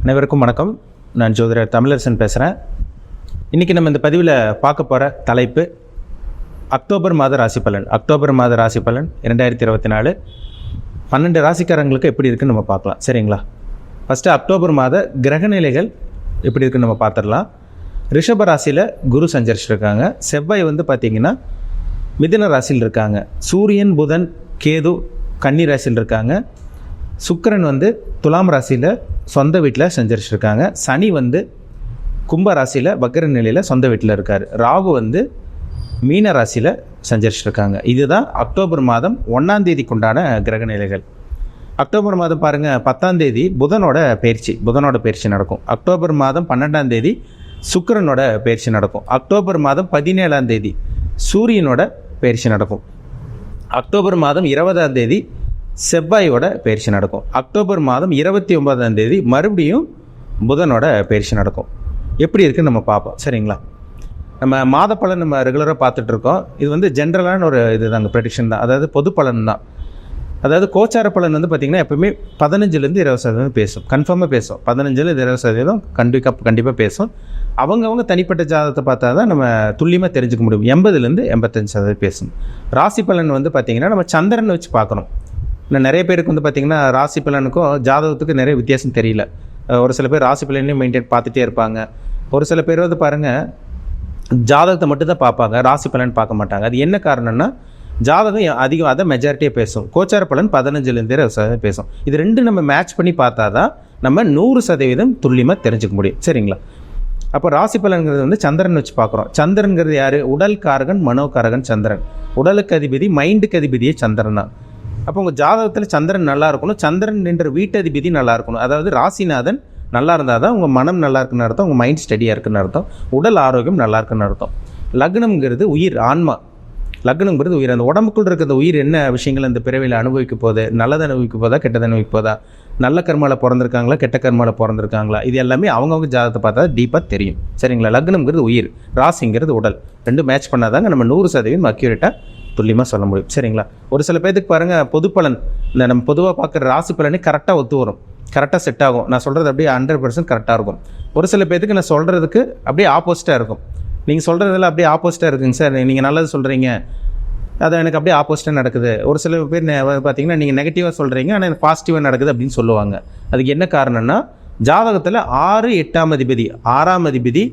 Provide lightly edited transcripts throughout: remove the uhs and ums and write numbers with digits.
அனைவருக்கும் வணக்கம். நான் ஜோதிடர் தமிழரசன் பேசுகிறேன். இன்றைக்கி நம்ம இந்த பதிவில் பார்க்க போகிற தலைப்பு அக்டோபர் மாத ராசி பலன். அக்டோபர் மாத ராசி பலன் 2024 12 ராசிக்காரங்களுக்கு எப்படி இருக்குன்னு நம்ம பார்க்கலாம். சரிங்களா? ஃபஸ்ட்டு அக்டோபர் மாத கிரகநிலைகள் எப்படி இருக்குன்னு நம்ம பார்த்துடலாம். ரிஷப ராசியில் குரு சஞ்சரிச்சிருக்காங்க. செவ்வாய் பார்த்திங்கன்னா மிதுன ராசியில் இருக்காங்க. சூரியன் புதன் கேது கன்னி ராசியில் இருக்காங்க. சுக்கிரன் துலாம் ராசியில் சொந்த வீட்டில் சஞ்சரிச்சிருக்காங்க. சனி கும்ப ராசியில் வக்ர நிலையில் சொந்த வீட்டில் இருக்கார். ராகு மீன ராசியில் சஞ்சரிச்சிருக்காங்க. இதுதான் அக்டோபர் மாதம் 1ஆம் தேதிக்குண்டான கிரக நிலைகள். அக்டோபர் மாதம் பாருங்கள், 10ஆம் தேதி புதனோட பயிற்சி நடக்கும். அக்டோபர் மாதம் 12ஆம் தேதி சுக்கிரனோட பயிற்சி நடக்கும். அக்டோபர் மாதம் 17ஆம் தேதி சூரியனோட பயிற்சி நடக்கும். அக்டோபர் மாதம் 20ஆம் தேதி செவ்வாயோட பயிற்சி நடக்கும். அக்டோபர் மாதம் 29ஆம் தேதி மறுபடியும் புதனோட பயிற்சி நடக்கும். எப்படி இருக்குன்னு நம்ம பார்ப்போம். சரிங்களா? நம்ம மாத பலன் நம்ம ரெகுலராக பார்த்துட்ருக்கோம். இது ஜென்ரலான ஒரு இதுதாங்க, ப்ரெடிக்ஷன் தான். அதாவது பொது பலன் தான். அதாவது கோச்சார பலன் பார்த்திங்கன்னா எப்போவுமே 15% 20% பேசும். கன்ஃபார்மாக பேசும். 15% 20% கண்டிப்பாக பேசும். அவங்கவுங்க தனிப்பட்ட ஜாதகத்தை பார்த்தா தான் நம்ம துல்லியமாக தெரிஞ்சுக்க முடியும். 80% 85% பேசும். ராசி பலன் பார்த்திங்கன்னா நம்ம சந்திரனை வச்சு பார்க்கணும். இன்னும் நிறைய பேருக்கு பார்த்திங்கன்னா ராசி பலனுக்கும் ஜாதகத்துக்கு நிறைய வித்தியாசம் தெரியல. ஒரு சில பேர் ராசி பலனையும் மெயின்டைன் பார்த்துட்டே இருப்பாங்க. ஒரு சில பேர் பாருங்கள், ஜாதகத்தை மட்டும்தான் பார்ப்பாங்க, ராசி பலன் பார்க்க மாட்டாங்க. அது என்ன காரணம்னா, ஜாதகம் அதிகம் அதை மெஜாரிட்டியாக பேசும். கோச்சார பலன் 15% 20% பேசும். இது ரெண்டு நம்ம மேட்ச் பண்ணி பார்த்தா தான் நம்ம 100% துல்லியமாக தெரிஞ்சுக்க முடியும். சரிங்களா? அப்போ ராசி பலன்கிறது சந்திரன் வச்சு பார்க்குறோம். சந்திரன்கிறது யார்? உடல் காரகன் மனோகாரகன் சந்திரன். உடலுக்கு அதிபதி மைண்டுக்கு அதிபதியே சந்திரன் தான். அப்போ உங்கள் ஜாதகத்தில் சந்திரன் நல்லா இருக்கணும். சந்திரன் என்ற வீட்டதிபதி நல்லா இருக்கணும். அதாவது ராசிநாதன் நல்லா இருந்தால் தான் உங்கள் மனம் நல்லா இருக்குன்னு அர்த்தம், உங்கள் மைண்ட் ஸ்டடியாக இருக்குன்னு அர்த்தம், உடல் ஆரோக்கியம் நல்லா இருக்குன்னு அர்த்தம். லக்னம்ங்கிறது உயிர், ஆன்மா. லக்னம்ங்கிறது உயிர். அந்த உடம்புக்குள் இருக்கிற உயிர் என்ன விஷயங்கள் அந்த பிறவியில் அனுபவிக்க போகுது, நல்லதை அனுபவிக்க போதா கெட்டதை அனுபவிக்க போதா, நல்ல கர்மாவில் பிறந்திருக்காங்களா கெட்ட கர்மாவில் பிறந்திருக்காங்களா, இது எல்லாமே அவங்கவுங்க ஜாதகத்தை பார்த்தா டீப்பாக தெரியும். சரிங்களா? லக்னம்ங்கிறது உயிர், ராசிங்கிறது உடல். ரெண்டும் மேட்ச் பண்ணாதாங்க நம்ம 100% அக்யூரேட்டாக துல்லியமாக சொல்ல முடியும். சரிங்களா? ஒரு சில பேருக்கு பாருங்கள், பொது பலன் இந்த நம்ம பொதுவாக பார்க்குற ராசி பலனே கரெக்டாக ஒத்து வரும், கரெக்டாக செட் ஆகும். நான் சொல்கிறது அப்படியே 100% கரெக்டாக இருக்கும். ஒரு சில பேருக்கு நான் சொல்கிறதுக்கு அப்படியே ஆப்போசிட்டாக இருக்கும். நீங்கள் சொல்கிறதெல்லாம் அப்படியே ஆப்போசிட்டாக இருக்குங்க சார், நீங்கள் நல்லது சொல்கிறீங்க, அது எனக்கு அப்படியே ஆப்போசிட்டாக நடக்குது. ஒரு சில பேர் பார்த்தீங்கன்னா நீங்கள் நெகட்டிவாக சொல்கிறீங்க, ஆனால் எனக்கு பாசிட்டிவாக நடக்குது அப்படின்னு சொல்லுவாங்க. அதுக்கு என்ன காரணம்னா, ஜாதகத்தில் 6 8ஆம் அதிபதி, 6ஆம் அதிபதி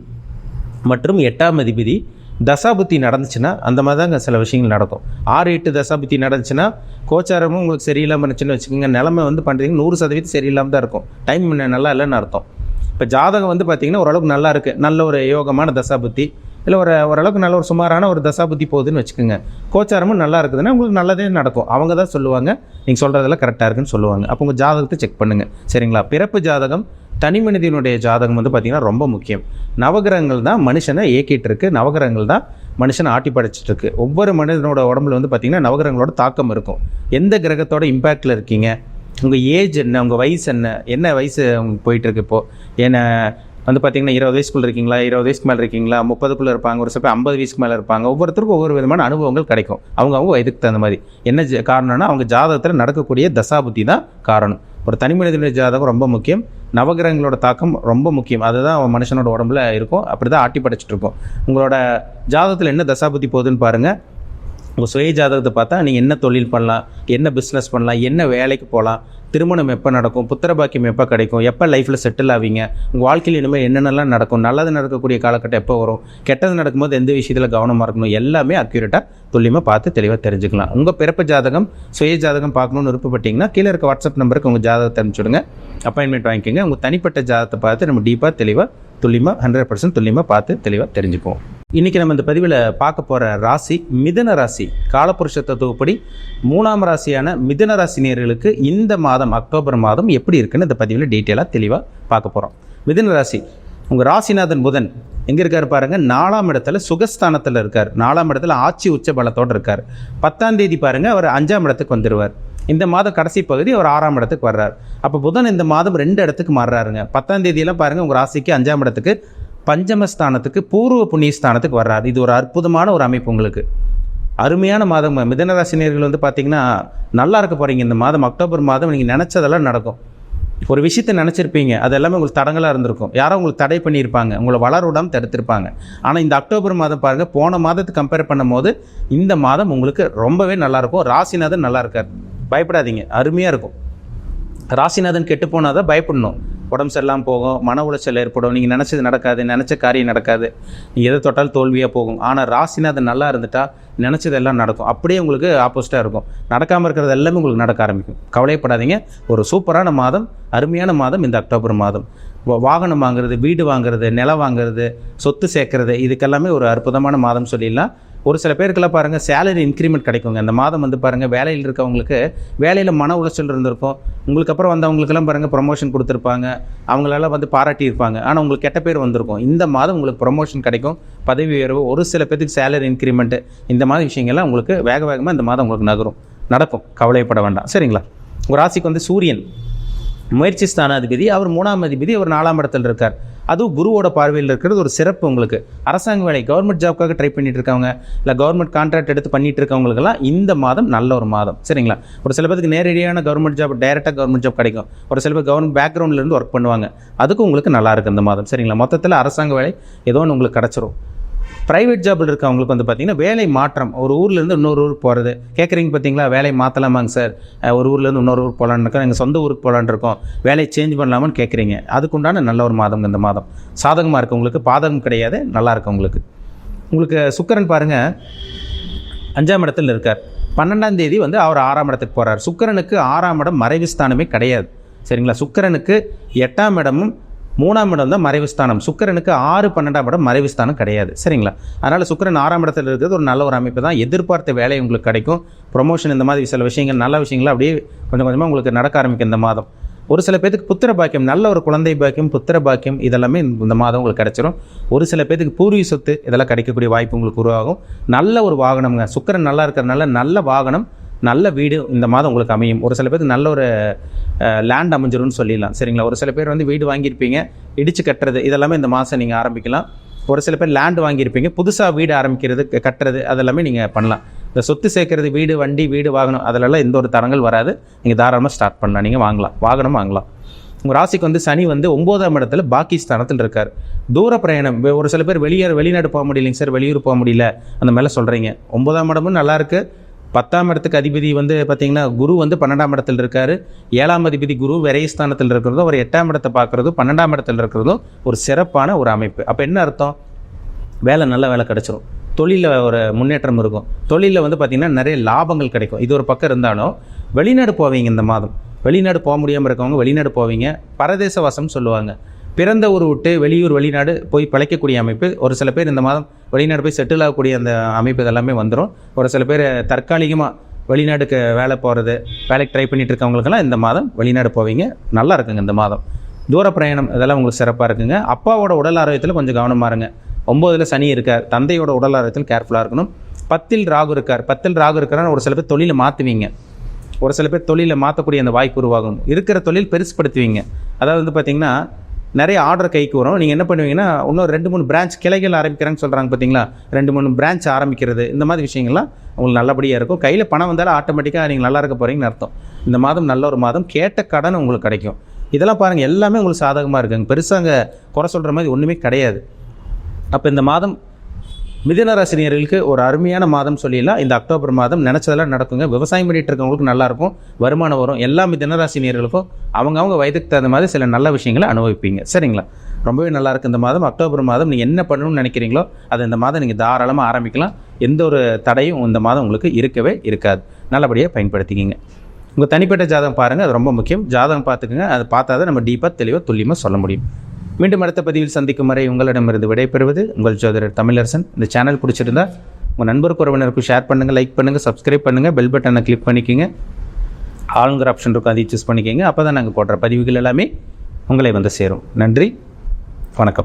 மற்றும் 8ஆம் அதிபதி தசாபுத்தி நடந்துச்சுன்னா அந்த மாதிரி தாங்க சில விஷயங்கள் நடக்கும். 6 8 தசாபுத்தி நடந்துச்சுன்னா கோச்சாரமும் உங்களுக்கு சரியில்லாமல் இருந்துச்சுன்னு வச்சுக்கோங்க, நிலமை பண்ணுறீங்க 100% சரியில்லாமல் தான் இருக்கும். டைம் நல்லா இல்லைன்னு அர்த்தம். இப்போ ஜாதகம் பார்த்திங்கன்னா ஓரளவுக்கு நல்லா இருக்குது, நல்ல ஒரு யோகமான தசாபுத்தி, இல்லை ஓரளவுக்கு நல்ல ஒரு சுமாரான ஒரு தசாபுத்தி போகுதுன்னு வச்சுக்கோங்க, கோச்சாரமும் நல்லா இருக்குதுன்னா உங்களுக்கு நல்லதே நடக்கும். அவங்க தான் சொல்லுவாங்க நீங்கள் சொல்கிறதெல்லாம் கரெக்டாக இருக்குன்னு சொல்லுவாங்க. அப்போ உங்கள் ஜாதகத்தை செக் பண்ணுங்கள். சரிங்களா? பிறப்பு ஜாதகம், தனி மனிதனுடைய ஜாதகம் பார்த்திங்கன்னா ரொம்ப முக்கியம். நவகிரகங்கள் தான் மனுஷனை இயக்கிட்டு இருக்கு, நவகிரகங்கள் தான் மனுஷனை ஆட்டி படைச்சிட்டு இருக்கு. ஒவ்வொரு மனிதனோட உடம்புல பார்த்திங்கன்னா நவகிரகங்களோட தாக்கம் இருக்கும். எந்த கிரகத்தோட இம்பேக்டில் இருக்கீங்க, உங்கள் ஏஜ் என்ன, உங்கள் வயசு என்ன வயசு உங்களுக்கு போயிட்டுருக்கு. இப்போது ஏன்னா பார்த்திங்கன்னா 20 வயசுக்குள்ளே இருக்கீங்களா, 20 வயசுக்கு மேலே இருக்கீங்களா, 30க்குள்ளே இருப்பாங்க, ஒரு சில பேர் 50 வயசுக்கு மேலே இருப்பாங்க. ஒவ்வொருத்தருக்கும் ஒவ்வொரு விதமான அனுபவங்கள் கிடைக்கும். அவங்க வயதுக்கு தகுந்த மாதிரி. என்ன காரணம்னா, அவங்க ஜாதகத்தில் நடக்கக்கூடிய தசாபுத்தி தான் காரணம். ஒரு தனி மனிதனுடைய ஜாதகம் ரொம்ப முக்கியம். நவகிரகங்களோட தாக்கம் ரொம்ப முக்கியம். அதுதான் அவன் மனுஷனோட உடம்புல இருக்கும். அப்படி தான் ஆட்டி படைச்சிட்டு இருக்கும். உங்களோட ஜாதகத்தில் என்ன தசாபுத்தி போகுதுன்னு பாருங்கள். உங்கள் சுய ஜாதகத்தை பார்த்தா நீங்கள் என்ன தொழில் பண்ணலாம், என்ன பிஸ்னஸ் பண்ணலாம், என்ன வேலைக்கு போகலாம், திருமணம் எப்போ நடக்கும், புத்திர பாக்கியம் எப்போ கிடைக்கும், எப்போ லைஃப்பில் செட்டில் ஆவீங்க, உங்கள் வாழ்க்கையில் இனிமேல் என்னென்னலாம் நடக்கும், நல்லது நடக்கக்கூடிய காலகட்டம் எப்போ வரும், கெட்டது நடக்கும்போது எந்த விஷயத்தில் கவனமாக இருக்கணும், எல்லாமே அக்யூரேட்டாக துல்லியமாக பார்த்து தெளிவாக தெரிஞ்சுக்கலாம். உங்கள் பிறப்பு ஜாதகம் சுய ஜாதகம் பார்க்கணுன்னு விருப்பப்பட்டீங்கன்னா கீழே இருக்க வாட்ஸ்அப் நம்பருக்கு உங்கள் ஜாதகத்தை அனுப்பிச்சுடுங்க, அப்பாயின்மெண்ட் வாங்கிக்கோங்க. உங்கள் தனிப்பட்ட ஜாதகத்தை பார்த்து நம்ம டீப்பாக தெளிவாக துல்லியமாக 100% துல்லியமாக பார்த்து தெளிவாக தெரிஞ்சுக்குவோம். இன்றைக்கி நம்ம இந்த பதிவில் பார்க்க போகிற ராசி மிதுன ராசி. காலபுருஷ தத்துவப்படி 3ஆம் ராசியான மிதுன ராசி நேயர்களுக்கு இந்த மாதம் அக்டோபர் மாதம் எப்படி இருக்குன்னு இந்த பதிவில் டீட்டெயிலாக தெளிவாக பார்க்க போகிறோம். மிதுன ராசி, உங்கள் ராசிநாதன் புதன் எங்கே இருக்கார் பாருங்கள், 4ஆம் இடத்துல சுகஸ்தானத்தில் இருக்கார். 4ஆம் இடத்துல ஆட்சி உச்ச பலத்தோடு இருக்கார். 10ஆம் தேதி பாருங்கள் அவர் 5ஆம் இடத்துக்கு வந்துடுவார். இந்த மாதம் கடைசி பகுதி அவர் 6ஆம் இடத்துக்கு வர்றார். அப்போ புதன் இந்த மாதம் 2 இடத்துக்கு மாறுறாருங்க. 10ஆம் தேதியெல்லாம் பாருங்கள் உங்கள் ராசிக்கு 5ஆம் இடத்துக்கு பஞ்சமஸ்தானத்துக்கு பூர்வ புண்ணியஸ்தானத்துக்கு வர்றார். இது ஒரு அற்புதமான ஒரு அமைப்பு. உங்களுக்கு அருமையான மாதம். மிதுன ராசினியர்கள் பார்த்திங்கன்னா நல்லா இருக்க போகிறீங்க. இந்த மாதம் அக்டோபர் மாதம் நீங்கள் நினச்சதெல்லாம் நடக்கும். ஒரு விஷயத்தை நினச்சிருப்பீங்க, அது எல்லாமே உங்களுக்கு தடங்களாக இருந்திருக்கும். யாரோ உங்களுக்கு தடை பண்ணியிருப்பாங்க, உங்களை வளர விடாமல் தடுத்திருப்பாங்க. ஆனால் இந்த அக்டோபர் மாதம் பாருங்கள், போன மாதத்துக்கு கம்பேர் பண்ணும் போது இந்த மாதம் உங்களுக்கு ரொம்பவே நல்லாயிருக்கும். ராசிநாதன் நல்லா இருக்கார், பயப்படாதீங்க, அருமையாக இருக்கும். ராசிநாதன் கெட்டு போனால் தான் பயப்படணும். உடம்பு சரியில்லாமல் போகும், மன உளைச்சல் ஏற்படும், நீங்கள் நினச்சது நடக்காது, நினச்ச காரியம் நடக்காது, நீங்கள் எதை தொட்டாலும் தோல்வியாக போகும். ஆனால் ராசிநாதன் நல்லா இருந்துட்டால் நினச்சது எல்லாம் நடக்கும். அப்படியே உங்களுக்கு ஆப்போசிட்டாக இருக்கும். நடக்காமல் இருக்கிறது எல்லாமே உங்களுக்கு நடக்க ஆரம்பிக்கும். கவலைப்படாதீங்க. ஒரு சூப்பரான மாதம், அருமையான மாதம் இந்த அக்டோபர் மாதம். வாகனம் வாங்குறது, வீடு வாங்குறது, நிலம் வாங்குறது, சொத்து சேர்க்கறது, இதுக்கெல்லாமே ஒரு அற்புதமான மாதம் சொல்லிடலாம். ஒரு சில பேருக்கெல்லாம் பாருங்கள் சேலரி இன்க்ரிமெண்ட் கிடைக்குங்க. இந்த மாதம் வந்து பாருங்கள், வேலையில் இருக்கவங்களுக்கு வேலையில் மன உளைச்சல் இருந்திருக்கும். உங்களுக்கு அப்புறம் வந்தவங்களுக்கெல்லாம் பாருங்கள் ப்ரொமோஷன் கொடுத்துருப்பாங்க, அவங்களெல்லாம் வந்து பாராட்டியிருப்பாங்க. ஆனால் உங்களுக்கு கெட்ட பேர் வந்திருக்கும். இந்த மாதம் உங்களுக்கு ப்ரொமோஷன் கிடைக்கும், பதவி உயர்வு, ஒரு சில பேருக்கு சேலரி இன்க்ரிமெண்ட்டு, இந்த மாதிரி விஷயங்கள்லாம் உங்களுக்கு வேகமாக இந்த மாதம் உங்களுக்கு நடக்கும். கவலைப்பட வேண்டாம், சரிங்களா? உங்கள் ராசிக்கு வந்து சூரியன் முயற்சி ஸ்தானாதிபதி, அவர் 3ஆம் அதிபதி, அவர் 4ஆம் இடத்துல இருக்கார். அதுவும் குருவோட பார்வையில் இருக்கிறது ஒரு சிறப்பு. உங்களுக்கு அரசாங்க வேலை, கவர்மெண்ட் ஜாப்க்காக ட்ரை பண்ணிட்டு இருக்கவங்க, இல்லை கவர்மெண்ட் கான்ட்ராக்ட் எடுத்து பண்ணிட்டு இருக்கவங்களுக்கெல்லாம் இந்த மாதம் நல்ல ஒரு மாதம், சரிங்களா? ஒரு சில பேருக்கு நேரடியான கவர்மெண்ட் ஜாப், டைரெக்டாக கவர்மெண்ட் ஜாப் கிடைக்கும். ஒரு சில பேர் கவர்மெண்ட் பேக்ரவுண்ட்லேருந்து ஒர்க் பண்ணுவாங்க, அதுக்கும் உங்களுக்கு நல்லா இருக்குது இந்த மாதம், சரிங்களா? மொத்தத்தில் அரசாங்க வேலை ஏதோ ஒன்று உங்களுக்கு கிடச்சிரும். ப்ரைவேட் ஜாபில் இருக்கவங்களுக்கு வந்து பார்த்திங்கன்னா வேலை மாற்றம், ஒரு ஊர்லேருந்து இன்னொரு ஊருக்கு போகிறது. கேட்குறீங்க பார்த்தீங்களா, வேலை மாற்றலாமாங்க சார், ஒரு ஊர்லேருந்து இன்னொரு ஊருக்கு போகலான்னு இருக்கோம், எங்கள் சொந்த ஊருக்கு போகலான்னு இருக்கோம், வேலையை சேஞ்ச் பண்ணலாமான்னு கேட்குறீங்க. அதுக்குண்டான நல்ல ஒரு மாதம் இந்த மாதம். சாதகமாக இருக்குது உங்களுக்கு, பாதகம் கிடையாது, நல்லா இருக்குது உங்களுக்கு. உங்களுக்கு சுக்கிரன் பாருங்கள் 5ஆம் இடத்துல இருக்கார். 12ஆம் தேதி வந்து அவர் 6ஆம் இடத்துக்கு போகிறார். சுக்கிரனுக்கு 6ஆம் இடம் மறைவு ஸ்தானமே கிடையாது, சரிங்களா? சுக்கிரனுக்கு 8ஆம் இடமும் 3ஆம் இடம் தான் மறைவு ஸ்தானம். சுக்கிரனுக்கு 6, 12ஆம் இடம் மறைவு ஸ்தானம் கிடையாது, சரிங்களா? அதனால் சுக்கிரன் 6ஆம் இடத்துல இருக்கிறது ஒரு நல்ல ஒரு அமைப்பு தான். எதிர்பார்த்த வேலை உங்களுக்கு கிடைக்கும், ப்ரொமோஷன், இந்த மாதிரி சில விஷயங்கள், நல்ல விஷயங்கள் அப்படியே கொஞ்சம் கொஞ்சமாக உங்களுக்கு நடக்க ஆரம்பிக்கும் இந்த மாதம். ஒரு சில பேருக்கு புத்திர பாக்கியம், நல்ல ஒரு குழந்தை பாக்கியம், புத்திர பாக்கியம், இதெல்லாமே இந்த மாதம் உங்களுக்கு கிடைச்சிரும். ஒரு சில பேருக்கு பூர்வீக சொத்து இதெல்லாம் கிடைக்கக்கூடிய வாய்ப்பு உங்களுக்கு உருவாகும். நல்ல ஒரு வாகனம்ங்க, சுக்கிரன் நல்லா இருக்கிறதுனால நல்ல வாகனம், நல்ல வீடு இந்த மாதம் உங்களுக்கு அமையும். ஒரு சில பேருக்கு நல்ல ஒரு லேண்ட் அமைஞ்சிரும்னு சொல்லிடலாம், சரிங்களா? ஒரு சில பேர் வந்து வீடு வாங்கியிருப்பீங்க, இடித்து கட்டுறது, இதெல்லாமே இந்த மாதம் நீங்கள் ஆரம்பிக்கலாம். ஒரு சில பேர் லேண்ட் வாங்கியிருப்பீங்க, புதுசாக வீடு ஆரம்பிக்கிறது, கட்டுறது, அதெல்லாமே நீங்கள் பண்ணலாம். இந்த சொத்து சேர்க்கறது, வீடு, வண்டி, வீடு, வாகனம், அதிலெல்லாம் எந்த ஒரு தரங்கள் வராது. நீங்கள் தாராளமாக ஸ்டார்ட் பண்ணலாம், நீங்கள் வாங்கலாம், வாகனம் வாங்கலாம். உங்கள் ராசிக்கு வந்து சனி வந்து 9ஆம் இடத்துல பாக்கி ஸ்தானத்தில் இருக்கார். தூர பிரயாணம், ஒரு சில பேர் வெளிநாடு போக முடியலைங்க சார், வெளியூர் போக முடியல, அந்த மேலே சொல்கிறீங்க. 9ஆம் இடமும் நல்லாயிருக்கு. 10ஆம் இடத்துக்கு அதிபதி வந்து பார்த்திங்கன்னா குரு வந்து 12ஆம் இடத்துல இருக்கார். 7ஆம் அதிபதி குரு விரயஸ்தானத்தில் இருக்கிறதும், ஒரு 8ஆம் இடத்தை பார்க்குறதும், 12ஆம் இடத்துல இருக்கிறதும் ஒரு சிறப்பான ஒரு அமைப்பு. அப்போ என்ன அர்த்தம்? வேலை, நல்ல வேலை கிடச்சிரும், தொழிலில் ஒரு முன்னேற்றம் இருக்கும், தொழிலில் வந்து பார்த்திங்கன்னா நிறைய லாபங்கள் கிடைக்கும். இது ஒரு பக்கம் இருந்தாலும் வெளிநாடு போவீங்க இந்த மாதம். வெளிநாடு போக முடியாமல் இருக்கவங்க வெளிநாடு போவீங்க. பரதேச வாசம்னு சொல்லுவாங்க, பிறந்த ஊர் விட்டு வெளியூர், வெளிநாடு போய் பிழைக்கக்கூடிய அமைப்பு. ஒரு சில பேர் இந்த மாதம் வெளிநாடு போய் செட்டில் ஆகக்கூடிய அந்த அமைப்பு இதெல்லாமே வந்துடும். ஒரு சில பேர் தற்காலிகமாக வெளிநாடுக்கு வேலை போகிறது, வேலைக்கு ட்ரை பண்ணிட்டு இருக்கவங்களுக்கெல்லாம் இந்த மாதம் வெளிநாடு போவீங்க, நல்லா இருக்குங்க இந்த மாதம். தூர பிரயாணம் இதெல்லாம் உங்களுக்கு சிறப்பாக இருக்குங்க. அப்பாவோட உடல் ஆரோக்கியத்தில் கொஞ்சம் கவனமாக இருங்க. 9ல் சனி இருக்கார், தந்தையோட உடல் ஆரோக்கியத்தில் கேர்ஃபுல்லாக இருக்கணும். 10ல் ராகு இருக்கார். 10ல் ராகு இருக்கிறான்னு ஒரு சில பேர் தொழிலை மாற்றுவீங்க, ஒரு சில பேர் தொழிலை மாற்றக்கூடிய அந்த வாய்ப்பு உருவாகும். இருக்கிற தொழில் பெருசுப்படுத்துவீங்க. அதாவது வந்து பார்த்திங்கன்னா நிறைய ஆர்டர் கைக்கு வரும். நீங்கள் என்ன பண்ணுவீங்கன்னா, இன்னும் 2-3 பிரான்ச் கிளைகள் ஆரம்பிக்கிறான்னு சொல்கிறாங்க பார்த்தீங்களா, 2-3 பிரான்ச் ஆரம்பிக்கிறது, இந்த மாதிரி விஷயங்கள்லாம் உங்களுக்கு நல்லபடியாக இருக்கும். கையில் பணம் வந்தாலும் ஆட்டோமேட்டிக்காக நீங்கள் நல்லா இருக்க போகிறீங்கன்னு அர்த்தம். இந்த மாதம் நல்ல ஒரு மாதம். கேட்ட கடன் உங்களுக்கு கிடைக்கும். இதெல்லாம் பாருங்கள், எல்லாமே உங்களுக்கு சாதகமாக இருக்குங்க. பெருசாக அங்கே குறை சொல்கிற மாதிரி ஒன்றுமே கிடையாது. அப்போ இந்த மாதம் மிதுன ராசினியர்களுக்கு ஒரு அருமையான மாதம் சொல்லிடலாம். இந்த அக்டோபர் மாதம் நினச்சதெல்லாம் நடக்குங்க. விவசாயம் பண்ணிட்டு இருக்கவங்களுக்கு நல்லாயிருக்கும், வருமானம் வரும். எல்லா மிதுன ராசினியர்களுக்கும் அவங்க வயதுக்கு தகுந்த மாதிரி சில நல்ல விஷயங்களை அனுபவிப்பீங்க, சரிங்களா? ரொம்பவே நல்லாயிருக்கு இந்த மாதம். அக்டோபர் மாதம் நீங்கள் என்ன பண்ணணும்னு நினைக்கிறீங்களோ அதை இந்த மாதம் நீங்கள் தாராளமாக ஆரம்பிக்கலாம். எந்த ஒரு தடையும் இந்த மாதம் உங்களுக்கு இருக்கவே இருக்காது. நல்லபடியாக பயன்படுத்திக்கிங்க. உங்கள் தனிப்பட்ட ஜாதகம் பாருங்கள், அது ரொம்ப முக்கியம். ஜாதகம் பார்த்துக்குங்க, அதை பார்த்தா தான் நம்ம டீப்பாக தெளிவாக துல்லியமாக சொல்ல முடியும். மீண்டும் அடுத்த பதிவில் சந்திக்கும் வரை உங்களிடமிருந்து விடைபெறுவது உங்கள் ஜோதிடர் தமிழரசன். இந்த சேனல் பிடிச்சிருந்தா உங்கள் நண்பருக்கு, உறவினருக்கும் ஷேர் பண்ணுங்கள், லைக் பண்ணுங்கள், சப்ஸ்கிரைப் பண்ணுங்கள், பெல் பட்டனை கிளிக் பண்ணிக்கோங்க. ஆளுங்கிற ஆப்ஷன் இருக்கும், அதை சூஸ் பண்ணிக்கோங்க. அப்போ தான் நாங்கள் போடுற பதிவுகள் எல்லாமே உங்களை வந்து சேரும். நன்றி, வணக்கம்.